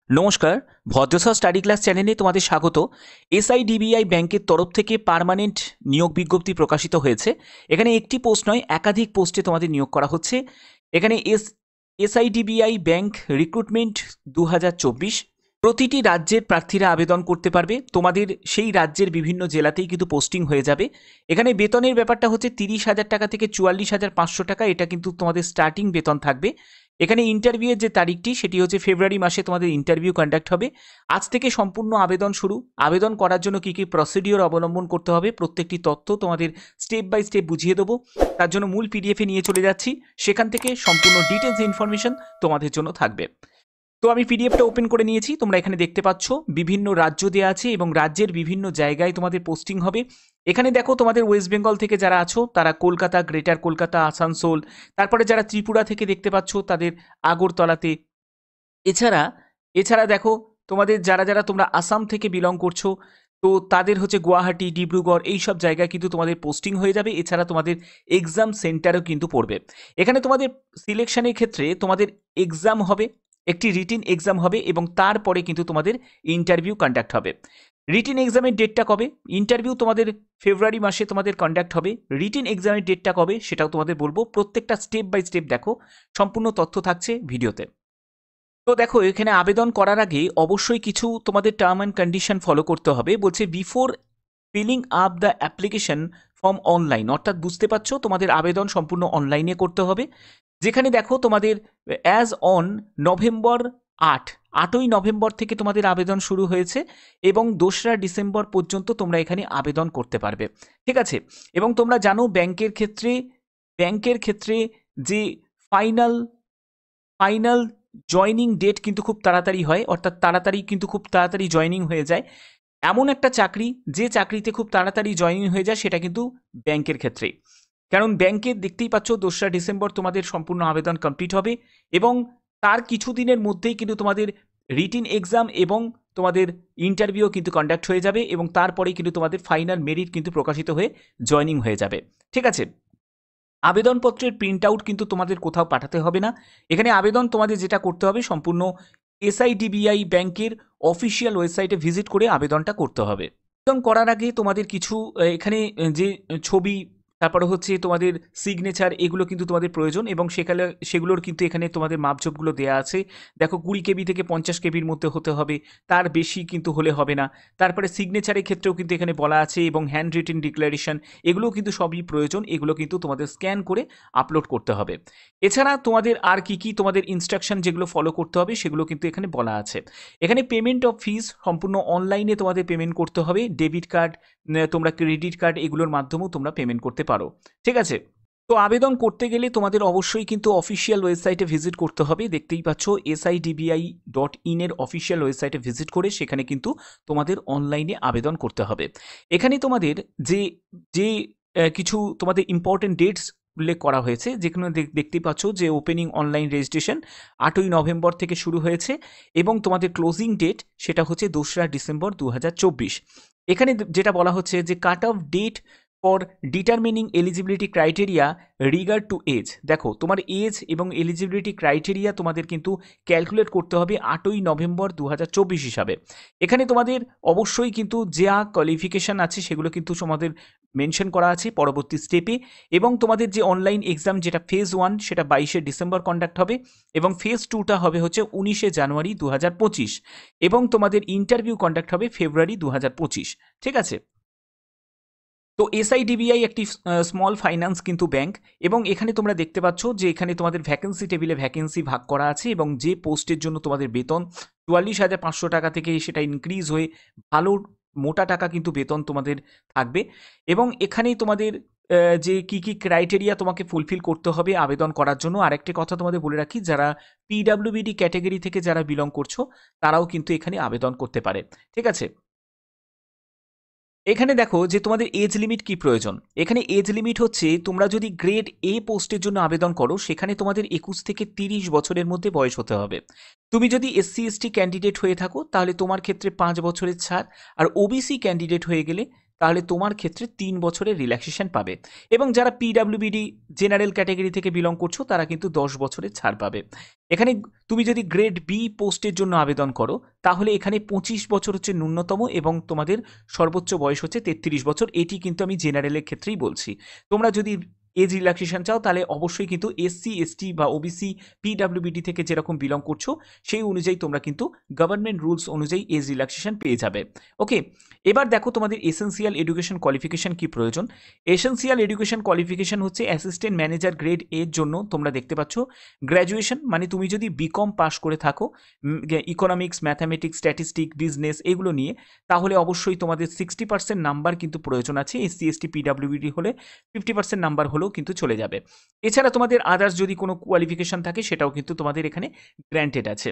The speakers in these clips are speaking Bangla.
নমস্কার, ভদ্রসা স্টাডি ক্লাস চ্যানেলে তোমাদের স্বাগত। এসআইডিবিআই ব্যাংকের তরফ থেকে পার্মানেন্ট নিয়োগ বিজ্ঞপ্তি প্রকাশিত হয়েছে। এখানে একটি পোস্ট নয়, একাধিক পোস্টে তোমাদের নিয়োগ করা হচ্ছে। এখানে এসআইডিবিআই ব্যাংক রিক্রুটমেন্ট 2024 প্রতিটি রাজ্যের প্রার্থীরা আবেদন করতে পারবে। তোমাদের সেই রাজ্যের বিভিন্ন জেলাতেই কিন্তু পোস্টিং হয়ে যাবে। এখানে বেতনের ব্যাপারটা হচ্ছে 30,000 টাকা থেকে 44,500 টাকা, এটা কিন্তু তোমাদের স্টার্টিং বেতন থাকবে। এখানে ইন্টারভিউয়ের যে তারিখটি সেটি হচ্ছে ফেব্রুয়ারি মাসে তোমাদের ইন্টারভিউ কন্ডাক্ট হবে। আজ থেকে সম্পূর্ণ আবেদন শুরু। আবেদন করার জন্য কী কী প্রসিডিওর অবলম্বন করতে হবে প্রত্যেকটি তথ্য তোমাদের স্টেপ বাই স্টেপ বুঝিয়ে দেবো। তার জন্য মূল পিডিএফে নিয়ে চলে যাচ্ছি, সেখান থেকে সম্পূর্ণ ডিটেলস ইনফরমেশন তোমাদের জন্য থাকবে। তো আমি পিডিএফটা ওপেন করে নিয়েছি, তোমরা এখানে দেখতে পাচ্ছ বিভিন্ন রাজ্য দেওয়া আছে এবং রাজ্যের বিভিন্ন জায়গায় তোমাদের পোস্টিং হবে। এখানে দেখো তোমাদের ওয়েস্ট বেঙ্গল থেকে যারা আছো তারা কলকাতা, গ্রেটার কলকাতা, আসানসোল, তারপরে যারা ত্রিপুরা থেকে দেখতে পাচ্ছ তাদের আগরতলাতে। এছাড়া দেখো তোমাদের যারা তোমরা আসাম থেকে বিলং করছো তো তাদের হচ্ছে গুয়াহাটি, ডিব্রুগড় এই সব জায়গায় কিন্তু তোমাদের পোস্টিং হয়ে যাবে। এছাড়া তোমাদের এক্সাম সেন্টারও কিন্তু পড়বে। এখানে তোমাদের সিলেকশনের ক্ষেত্রে তোমাদের এক্সাম হবে, একটি রিটিন এক্সাম হবে এবং তারপরে কিন্তু তোমাদের ইন্টারভিউ কন্ডাক্ট হবে। রিটিন এক্সামের ডেটটা কবে, ইন্টারভিউ তোমাদের ফেব্রুয়ারি মাসে তোমাদের কন্ডাক্ট হবে। রিটিন এক্সামের ডেটটা কবে সেটাও তোমাদের বলবো। প্রত্যেকটা স্টেপ বাই স্টেপ দেখো, সম্পূর্ণ তথ্য থাকছে ভিডিওতে। তো দেখো এখানে আবেদন করার আগে অবশ্যই কিছু তোমাদের টার্ম অ্যান্ড কন্ডিশন ফলো করতে হবে। বলছে before filling up the application form online, অর্থাৎ বুঝতে পারছো তোমাদের আবেদন সম্পূর্ণ অনলাইনে করতে হবে। যেখানে দেখো তোমাদের অ্যাজ অন নভেম্বর 8ই নভেম্বর থেকে তোমাদের আবেদন শুরু হয়েছে এবং 2রা ডিসেম্বর পর্যন্ত তোমরা এখানে আবেদন করতে পারবে। ঠিক আছে, এবং তোমরা জানো ব্যাংকের ক্ষেত্রে যে ফাইনাল জয়নিং ডেট কিন্তু খুব তাড়াতাড়ি হয়, অর্থাৎ খুব তাড়াতাড়ি জয়নিং হয়ে যায়। এমন একটা চাকরি যে চাকরিতে খুব তাড়াতাড়ি জয়নিং হয়ে যায় সেটা কিন্তু ব্যাংকের ক্ষেত্রে। কারণ ব্যাংকে দেখতেই পাচ্ছ 2রা ডিসেম্বর তোমাদের সম্পূর্ণ আবেদন কমপ্লিট হবে এবং তার কিছুদিনের মধ্যেই কিন্তু তোমাদের রিটিন এক্সাম এবং তোমাদের ইন্টারভিউ কিন্তু কন্ডাক্ট হয়ে যাবে এবং তারপরেই কিন্তু তোমাদের ফাইনাল মেরিট কিন্তু প্রকাশিত হয়ে জয়নিং হয়ে যাবে। ঠিক আছে, আবেদনপত্রের প্রিন্ট আউট কিন্তু তোমাদের কোথাও পাঠাতে হবে না। এখানে আবেদন তোমাদের যেটা করতে হবে সম্পূর্ণ এসআইডিবিআই ব্যাংকের অফিসিয়াল ওয়েবসাইটে ভিজিট করে আবেদনটা করতে হবে। আবেদন করার আগে তোমাদের কিছু এখানে যে ছবি, তারপরে হচ্ছে তোমাদের সিগনেচার, এগুলো কিন্তু তোমাদের প্রয়োজন এবং সেগুলোর কিন্তু এখানে তোমাদের মাপঝোপগুলো দেওয়া আছে। দেখো 20 কেবি থেকে 50 কেবির মধ্যে হতে হবে, তার বেশি কিন্তু হলে হবে না। তারপরে সিগনেচারের ক্ষেত্রেও কিন্তু এখানে বলা আছে এবং হ্যান্ড রিটেন ডিক্লারেশন, এগুলোও কিন্তু সবই প্রয়োজন। এগুলো কিন্তু তোমাদের স্ক্যান করে আপলোড করতে হবে। এছাড়া তোমাদের আর কি তোমাদের ইনস্ট্রাকশন যেগুলো ফলো করতে হবে সেগুলো কিন্তু এখানে বলা আছে। এখানে পেমেন্ট অফ ফিস সম্পূর্ণ অনলাইনে তোমাদের পেমেন্ট করতে হবে। ডেবিট কার্ড, তোমরা ক্রেডিট কার্ড, এগুলোর মাধ্যমেও তোমরা পেমেন্ট করতে পারো। ঠিক আছে, তো আবেদন করতে গেলে তোমাদের অবশ্যই কিন্তু অফিসিয়াল ওয়েবসাইটে ভিজিট করতে হবে। দেখতেই পাচ্ছ SIDBI.in এর অফিসিয়াল ওয়েবসাইটে ভিজিট করে সেখানে কিন্তু তোমাদের অনলাইনে আবেদন করতে হবে। এখানে তোমাদের যে যে কিছু তোমাদের ইম্পর্টেন্ট ডেটস উল্লেখ করা হয়েছে, যেখানে দেখতেই পাচ্ছ যে ওপেনিং অনলাইন রেজিস্ট্রেশন 8ই নভেম্বর থেকে শুরু হয়েছে এবং তোমাদের ক্লোজিং ডেট সেটা হচ্ছে 2রা ডিসেম্বর 2024। এখানে যেটা বলা হচ্ছে যে cut off date for determining eligibility criteria regard to age. দেখো তোমার এজ এবং এলিজিবিলিটি ক্রাইটেরিয়া তোমাদের কিন্তু ক্যালকুলেট করতে হবে 8ই নভেম্বর 2024 হিসাবে। এখানে তোমাদের অবশ্যই কিন্তু যা কোয়ালিফিকেশান আছে সেগুলো কিন্তু তোমাদের মেনশন করা আছে পরবর্তী স্টেপে। এবং তোমাদের যে অনলাইন এক্সাম যেটা ফেজ 1 সেটা 22শে ডিসেম্বর কন্ডাক্ট হবে এবং ফেজ 2টা হবে হচ্ছে 19শে জানুয়ারি 2025 এবং তোমাদের ইন্টারভিউ কন্ডাক্ট হবে ফেব্রুয়ারি 2025। ঠিক আছে, তো এসআইডিবিআই একটি স্মল ফাইন্যান্স কিন্তু ব্যাংক এবং এখানে তোমরা দেখতে পাচ্ছ যে এখানে তোমাদের ভ্যাকেন্সি টেবিলে ভ্যাকেন্সি ভাগ করা আছে এবং যে পোস্টের জন্য তোমাদের বেতন 44,500 টাকা থেকে সেটা ইনক্রিজ হয়ে ভালো মোটা টাকা কিন্তু বেতন তোমাদের থাকবে। এবং এখানেই তোমাদের যে কি ক্রাইটেরিয়া তোমাকে ফুলফিল করতে হবে আবেদন করার জন্য। আরেকটি কথা তোমাদের বলে রাখি, যারা পিডাব্লিউবিডি ক্যাটাগরি থেকে যারা বিলং করছো তারাও কিন্তু এখানে আবেদন করতে পারে। ঠিক আছে, এখানে দেখো যে তোমাদের এজ লিমিট কি প্রয়োজন। এখানে এজ লিমিট হচ্ছে তোমরা যদি গ্রেড এ পোস্টের জন্য আবেদন করো সেখানে তোমাদের 21 থেকে 30 বছরের মধ্যে বয়স হতে হবে। তুমি যদি SC/ST ক্যান্ডিডেট হয়ে থাকো তাহলে তোমার ক্ষেত্রে 5 বছরের ছাড়, আর OBC ক্যান্ডিডেট হয়ে গেলে তাহলে তোমার ক্ষেত্রে 3 বছরের রিল্যাক্সেশন পাবে। এবং যারা পিডাব্লিউবিডি জেনারেল ক্যাটাগরি থেকে বিলং করছো তারা কিন্তু 10 বছরের ছাড় পাবে। এখানে তুমি যদি গ্রেড বি পোস্টের জন্য আবেদন করো তাহলে এখানে 25 বছর হচ্ছে ন্যূনতম এবং তোমাদের সর্বোচ্চ বয়স হচ্ছে 33 বছর। এটি কিন্তু আমি জেনারেলের ক্ষেত্রেই বলছি। তোমরা যদি এজ রিল্যাক্সেশন চাও তাহলে অবশ্যই কিন্তু এসসি এসটি বা ওবিসি পিডাব্লিউবিডি থেকে যেরকম বিলং করছো সেই অনুযায়ী তোমরা কিন্তু গভর্নমেন্ট রুলস অনুযায়ী এজ রিল্যাক্সেশন পেয়ে যাবে। ওকে, এবার দেখো তোমাদের এসেন্সিয়াল এডুকেশন কোয়ালিফিকেশন কি প্রয়োজন। এসেন্সিয়াল এডুকেশন কোয়ালিফিকেশন হচ্ছে অ্যাসিস্ট্যান্ট ম্যানেজার গ্রেড এর জন্য তোমরা দেখতে পাচ্ছ গ্র্যাজুয়েশন, মানে তুমি যদি বিকম পাস করে থাকো ইকোনমিক্স, ম্যাথামেটিক্স, স্ট্যাটিস্টিক, বিজনেস এগুলো নিয়ে, তাহলে অবশ্যই তোমাদের 60% নাম্বার কিন্তু প্রয়োজন আছে। এসসি এসটি পিডাব্লিউবিডি হলে 50% নাম্বার হলেও কিন্তু চলে যাবে। এছাড়া তোমাদের আদার্স যদি কোনো কোয়ালিফিকেশন থাকে সেটাও কিন্তু তোমাদের এখানে গ্র্যান্টেড আছে।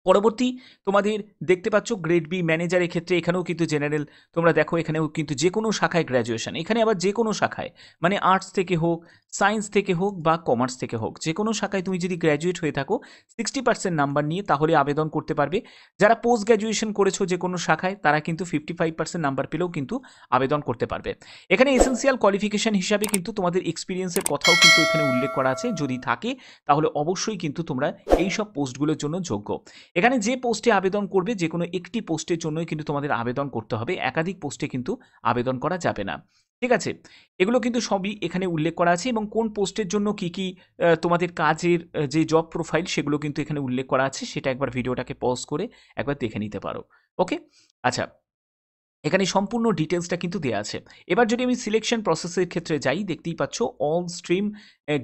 পরবর্তী তোমাদের দেখতে পাচ্ছ গ্রেড বি ম্যানেজারের ক্ষেত্রে এখানেও কিন্তু জেনারেল, তোমরা দেখো এখানেও কিন্তু যে কোনো শাখায় গ্র্যাজুয়েশন, এখানে আবার যে কোনো শাখায় মানে আর্টস থেকে হোক, সায়েন্স থেকে হোক বা কমার্স থেকে হোক, যে কোনো শাখায় তুমি যদি গ্র্যাজুয়েট হয়ে থাকো 60% নাম্বার নিয়ে তাহলে আবেদন করতে পারবে। যারা পোস্ট গ্র্যাজুয়েশন করেছো যে কোনো শাখায় তারা কিন্তু 55% নাম্বার পেলেও কিন্তু আবেদন করতে পারবে। এখানে এসেন্সিয়াল কোয়ালিফিকেশন হিসাবে কিন্তু তোমাদের এক্সপিরিয়েন্সের কথাও কিন্তু এখানে উল্লেখ করা আছে, যদি থাকে তাহলে অবশ্যই কিন্তু তোমরা এই সব পোস্টগুলোর জন্য যোগ্য। এখানে যে পোস্টে আবেদন করবে যে কোনো একটি পোস্টের জন্যই কিন্তু তোমাদের আবেদন করতে হবে, একাধিক পোস্টে কিন্তু আবেদন করা যাবে না। ঠিক আছে, এগুলো কিন্তু সবই এখানে উল্লেখ করা আছে এবং কোন পোস্টের জন্য কি কি তোমাদের কাজের যে জব প্রোফাইল সেগুলো কিন্তু এখানে উল্লেখ করা আছে, সেটা একবার ভিডিওটাকে পজ করে একবার দেখে নিতে পারো। ওকে, আচ্ছা, এখানে সম্পূর্ণ ডিটেলসটা কিন্তু দেওয়া আছে। এবার যদি আমি সিলেকশন প্রসেসের ক্ষেত্রে যাই, দেখতেই পাচ্ছ অল স্ট্রিম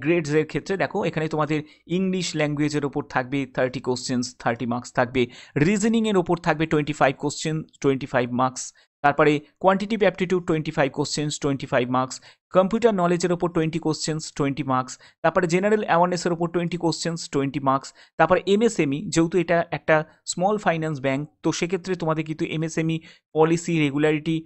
গ্রেডসের ক্ষেত্রে দেখো এখানে তোমাদের ইংলিশ ল্যাঙ্গুয়েজের ওপর থাকবে 30 কোশ্চেন্স, 30 মার্কস থাকবে। রিজনিংয়ের ওপর থাকবে 25 কোশ্চেন, 25 মার্কস। তারপরে quantitative aptitude 25 questions, 25 marks. Computer নলেজের ওপর 20 কোশ্চেন্স, 20 মার্কস। তারপরে জেনারেল অ্যাওয়ারনেসের ওপর 20 কোশ্চেন্স, 20 মার্কস। তারপরে এমএসএমই, যেহেতু এটা একটা স্মল ফাইন্যান্স ব্যাঙ্ক, তো সেক্ষেত্রে তোমাদের কিন্তু এমএসএমই পলিসি, রেগুলারিটি,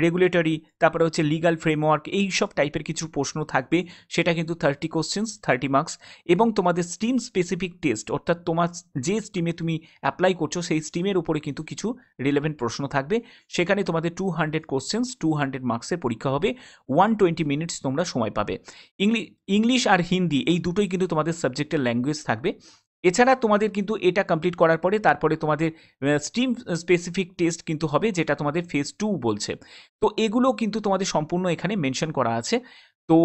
রেগুলেটরি, তারপরে হচ্ছে লিগাল ফ্রেমওয়ার্ক, এই সব টাইপের কিছু প্রশ্ন থাকবে, সেটা কিন্তু 30 কোশ্চেন্স, 30 মার্কস। এবং তোমাদের স্ট্রিম স্পেসিফিক টেস্ট, অর্থাৎ তোমার যে স্ট্রিমে তুমি অ্যাপ্লাই করছো সেই স্ট্রিমের উপরে কিন্তু কিছু রিলেভেন্ট প্রশ্ন থাকবে। সেখানে তোমাদের 200 কোশ্চেন্স, 200 মার্কসের পরীক্ষা হবে। 120 মিনিটস তোমরা সময় পাবে। ইংলিশ আর হিন্দি এই দুটোই কিন্তু তোমাদের সাবজেক্টের ল্যাঙ্গুয়েজ থাকবে। এছাড়া তোমাদের কিন্তু এটা কমপ্লিট করার পরে তারপরে তোমাদের স্ট্রিম স্পেসিফিক টেস্ট কিন্তু হবে, যেটা তোমাদের ফেজ 2 বলছে। তো এগুলো কিন্তু তোমাদের সম্পূর্ণ এখানে মেনশন করা আছে। তো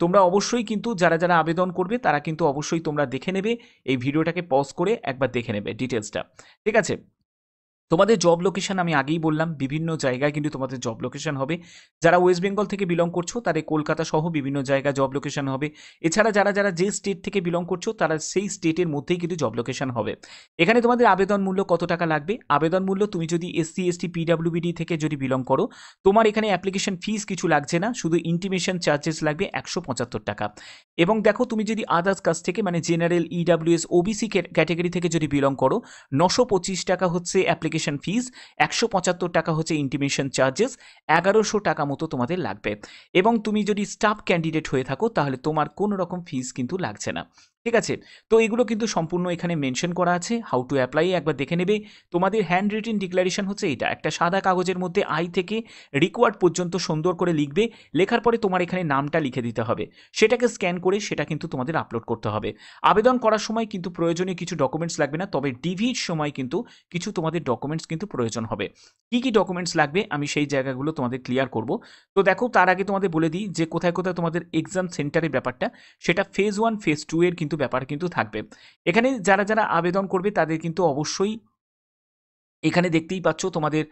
তোমরা অবশ্যই কিন্তু যারা যারা আবেদন করবে তারা কিন্তু অবশ্যই তোমরা দেখে নেবে, এই ভিডিওটাকে পজ করে একবার দেখে নেবে ডিটেলসটা। ঠিক আছে, তোমাদের জব লোকেশন আমি আগেই বললাম, বিভিন্ন জায়গায় কিন্তু তোমাদের জব লোকেশন হবে। যারা ওয়েস্ট বেঙ্গল থেকে বিলং করছো তাদের কলকাতা সহ বিভিন্ন জায়গায় জব লোকেশন হবে। এছাড়া যারা যারা যে স্টেট থেকে বিলং করছো তারা সেই স্টেটের মধ্যেই কিন্তু জব লোকেশন হবে। এখানে তোমাদের আবেদন মূল্য কত টাকা লাগবে? আবেদন মূল্য, তুমি যদি এসসি এসটি পিডাব্লিউবিডি থেকে যদি বিলং করো, তোমার এখানে অ্যাপ্লিকেশন ফিস কিছু লাগছে না, শুধু ইন্টিমেশন চার্জেস লাগবে 175 টাকা। এবং দেখো তুমি যদি আদার্স কাস্ট থেকে মানে জেনারেল, ইডাব্লিউএস, ওবিসি ক্যাটাগরি থেকে যদি বিলং করো, 925 টাকা হচ্ছে অ্যাপ্লিকেশন ফিস, 175 টাকা হচ্ছে ইন্টিমেশন চার্জেস, 1100 টাকা মতো তোমাদের লাগবে। এবং তুমি যদি স্টাফ ক্যান্ডিডেট হয়ে থাকো তাহলে তোমার কোনো রকম ফিস কিন্তু লাগছে না। ঠিক আছে, তো এগুলো কিন্তু সম্পূর্ণ এখানে মেনশন করা আছে। হাউ টু অ্যাপ্লাই একবার দেখে নেবে। তোমাদের হ্যান্ড রিটেন ডিক্লারেশন হচ্ছে এটা, একটা সাদা কাগজের মধ্যে আই থেকে রিকোয়ার্ড পর্যন্ত সুন্দর করে লিখবে, লেখার পরে তোমার এখানে নামটা লিখে দিতে হবে, সেটাকে স্ক্যান করে সেটা কিন্তু তোমাদের আপলোড করতে হবে। আবেদন করার সময় কিন্তু প্রয়োজনীয় কিছু ডকুমেন্টস লাগবে না, তবে ডিভির সময় কিন্তু কিছু তোমাদের ডকুমেন্টস কিন্তু প্রয়োজন হবে। কি কি ডকুমেন্টস লাগবে আমি সেই জায়গাগুলো তোমাদের ক্লিয়ার করব। তো দেখো, তার আগে তোমাদের বলে দিই যে কোথায় কোথায় তোমাদের এক্সাম সেন্টারের ব্যাপারটা, সেটা ফেজ 1 ফেজ 2 এর কিন্তু ব্যাপার কিন্তু থাকবে। এখানে যারা যারা আবেদন করবে তাদের কিন্তু অবশ্যই এখানে দেখতেই পাচ্ছ তোমাদের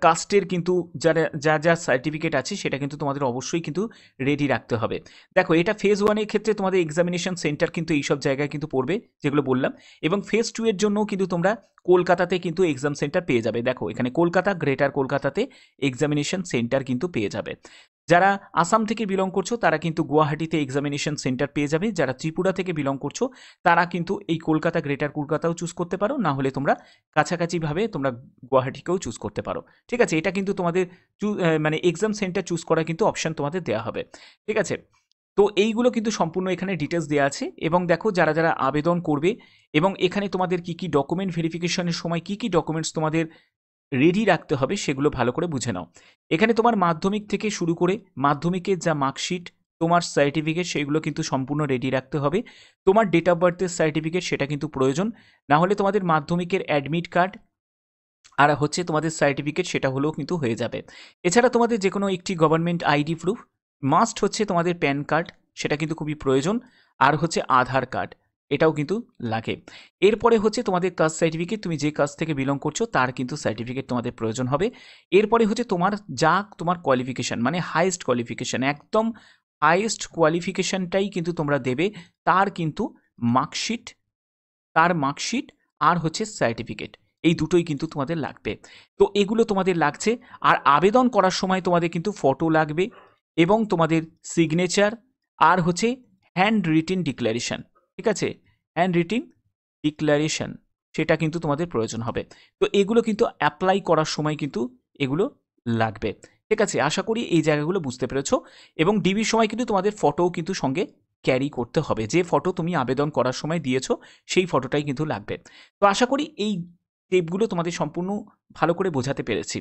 কাস্টের কিন্তু যারা যা যা সার্টিফিকেট আছে সেটা কিন্তু তোমাদের অবশ্যই কিন্তু রেডি রাখতে হবে। দেখো, এটা ফেজ 1 এর ক্ষেত্রে তোমাদের এক্সামিনেশন সেন্টার কিন্তু এইসব জায়গায় কিন্তু পড়বে যেগুলো বললাম, এবং ফেজ 2 এর জন্য কিন্তু তোমরা কলকাতাতে কিন্তু এক্সাম সেন্টার পেয়ে যাবে। দেখো এখানে কলকাতা, গ্রেটার কলকাতাতে এক্সামিনেশন সেন্টার কিন্তু পেয়ে যাবে। যারা আসাম থেকে বিলং করছো তারা কিন্তু গুয়াহাটিতে এক্সামিনেশন সেন্টার পেয়ে যাবে। যারা ত্রিপুরা থেকে বিলং করছো তারা কিন্তু এই কলকাতা, গ্রেটার কলকাতাও চুজ করতে পারো, না হলে তোমরা কাছাকাছিভাবে তোমরা গুয়াহাটিকেও চুজ করতে পারো। ঠিক আছে, এটা কিন্তু তোমাদের মানে এক্সাম সেন্টার চুজ করা কিন্তু অপশন তোমাদের দেওয়া হবে। ঠিক আছে, তো এইগুলো কিন্তু সম্পূর্ণ এখানে ডিটেলস দেওয়া আছে। এবং দেখো, যারা যারা আবেদন করবে এবং এখানে তোমাদের কি কি ডকুমেন্ট ভেরিফিকেশনের সময় কি কি ডকুমেন্টস তোমাদের রেডি রাখতে হবে সেগুলো ভালো করে বুঝে নাও। এখানে তোমার মাধ্যমিক থেকে শুরু করে মাধ্যমিকের যা মার্কশিট, তোমার সার্টিফিকেট সেগুলো কিন্তু সম্পূর্ণ রেডি রাখতে হবে। তোমার ডেট অফ বার্থের সার্টিফিকেট সেটা কিন্তু প্রয়োজন, না হলে তোমাদের মাধ্যমিকের অ্যাডমিট কার্ড আর হচ্ছে তোমাদের সার্টিফিকেট সেটা হলেও কিন্তু হয়ে যাবে। এছাড়া তোমাদের যে কোনো একটি গভর্নমেন্ট আইডি প্রুফ মাস্ট হচ্ছে, তোমাদের প্যান কার্ড সেটা কিন্তু খুবই প্রয়োজন, আর হচ্ছে আধার কার্ড এটাও কিন্তু লাগে। এরপরে হচ্ছে তোমাদের কাস্ট সার্টিফিকেট, তুমি যে কাস্ট থেকে বিলং করছো তার কিন্তু সার্টিফিকেট তোমাদের প্রয়োজন হবে। এরপরে হচ্ছে তোমার কোয়ালিফিকেশান, মানে হাইয়েস্ট কোয়ালিফিকেশান, একদম হাইয়েস্ট কোয়ালিফিকেশানটাই কিন্তু তোমরা দেবে, তার কিন্তু মার্কশিট, আর হচ্ছে সার্টিফিকেট, এই দুটোই কিন্তু তোমাদের লাগবে। তো এগুলো তোমাদের লাগছে। আর আবেদন করার সময় তোমাদের কিন্তু ফটো লাগবে, এবং তোমাদের সিগনেচার, আর হচ্ছে হ্যান্ড রিটেন ডিক্লারেশন। ঠিক আছে, হ্যান্ড রিটেন ডিক্লারেশন সেটা কিন্তু তোমাদের প্রয়োজন হবে। তো এগুলো কিন্তু অ্যাপ্লাই করার সময় কিন্তু এগুলো লাগবে। ঠিক আছে, আশা করি এই জায়গাগুলো বুঝতে পেরেছো। এবং ডিবির সময় কিন্তু তোমাদের ফটোও কিন্তু সঙ্গে ক্যারি করতে হবে, যে ফটো তুমি আবেদন করার সময় দিয়েছো সেই ফটোটাই কিন্তু লাগবে। তো আশা করি এই স্টেপগুলো তোমাদের সম্পূর্ণ ভালো করে বোঝাতে পেরেছি।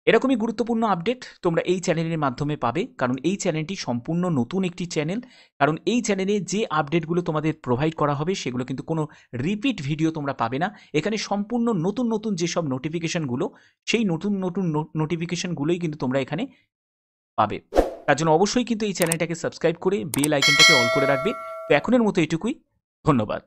এরকমই গুরুত্বপূর্ণ আপডেট তোমরা এই চ্যানেলের মাধ্যমে পাবে, কারণ এই চ্যানেলটি সম্পূর্ণ নতুন একটি চ্যানেল। কারণ এই চ্যানেলে যে আপডেটগুলো তোমাদের প্রোভাইড করা হবে সেগুলো কিন্তু কোনো রিপিট ভিডিও তোমরা পাবে না। এখানে সম্পূর্ণ নতুন নতুন যেসব নোটিফিকেশানগুলো, সেই নতুন নতুন নোটিফিকেশানগুলোই কিন্তু তোমরা এখানে পাবে। তার জন্য অবশ্যই কিন্তু এই চ্যানেলটাকে সাবস্ক্রাইব করে বেল আইকনটাকে অল করে রাখবে। তো এখনের মতো এটুকুই, ধন্যবাদ।